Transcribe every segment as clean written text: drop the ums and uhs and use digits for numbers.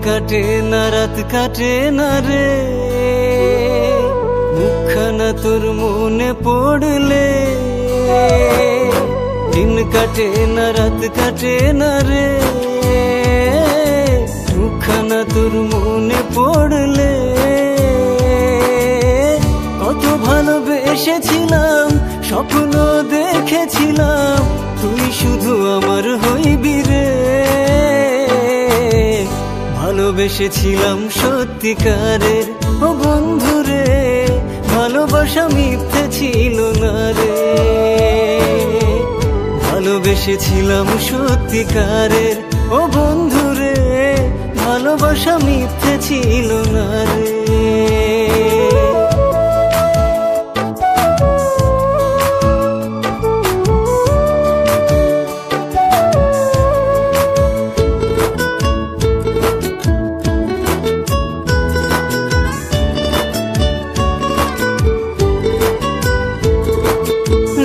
কাটে না রাত কাটে না রে, মুখখানা তোর মনে পড়লে। দিন কাটে না রাত কাটে না রে, মুখখানা তোর মনে পড়লে। কত ভালোবেসেছিলাম, স্বপ্ন দেখেছিলাম, তুই শুধু আমার হইবি রে। ভালোবেসেছিলাম সত্যিকারের, ও বন্ধু রে, ভালোবাসা মিথ্যে ছিল না রে। ভালোবেসেছিলাম সত্যিকারের, ও বন্ধু রে, ভালোবাসা মিথ্যে ছিল না রে।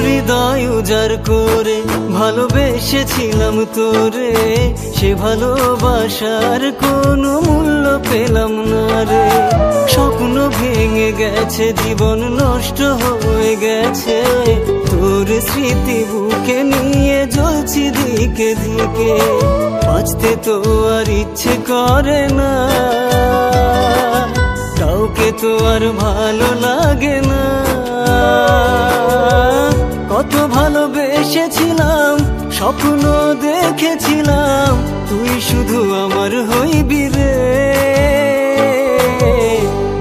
হৃদয় উজাড় করে ভালোবেসেছিলাম তোরে, সে ভালোবাসার কোনো মূল্য পেলাম না রে। স্বপ্ন ভেঙে গেছে, জীবন নষ্ট হয়ে গেছে, তোর স্মৃতি বুকে নিয়ে জ্বলছি দিকে দিকে। বাঁচতে তো আর ইচ্ছে করে না, কাউকে তো আর ভালো লাগে না। কত ভালোবেসেছিলাম, স্বপ্ন দেখেছিলাম, তুই শুধু আমার হইবি রে।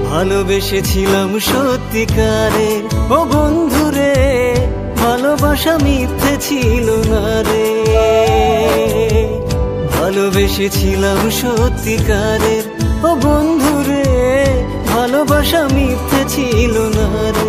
ভালোবেসেছিলাম সত্যিকারের, ও বন্ধু রে, ভালোবাসা মিথ্যে ছিল না রে। ভালোবেসেছিলাম সত্যিকারের, ও বন্ধু রে, ভালোবাসা মিথ্যে ছিল না রে।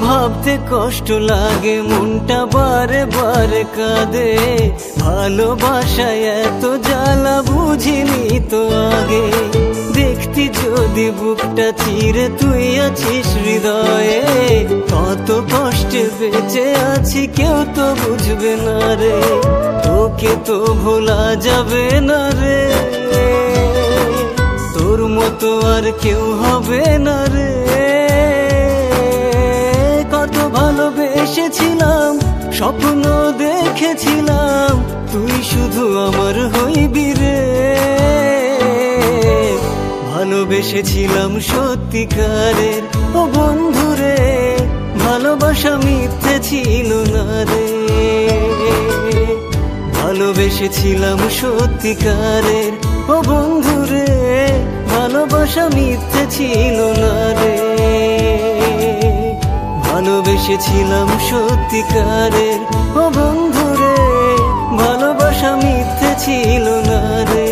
ভাবতে কষ্ট লাগে, মনটা বারে বারে কাঁদে। ভালোবাসায় এত জ্বালা বুঝিনি তো আগে। দেখতি যদি বুকটা চিরে তুই আছিস হৃদয়ে, কত কষ্টে বেঁচে আছি কেউ তো বুঝবে না রে। তোকে তো ভোলা যাবে না রে, তোর মতো আর কেউ হবে না রে। কত ভালোবেসেছিলাম, স্বপ্ন দেখেছিলাম, তুই শুধু আমার হইবি রে। ভালোবেসেছিলাম সত্যিকারের, ও বন্ধু রে, ভালোবাসা মিথ্যে ছিল না রে। ভালোবেসেছিলাম সত্যিকারের, ও বন্ধু রে, ভালোবাসা মিথ্যে ছিল না রে। ভালোবেসেছিলাম সত্যিকারের, ও বন্ধু রে, ভালোবাসা মিথ্যে ছিল না রে।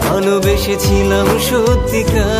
ভালোবেসেছিলাম সত্যিকার।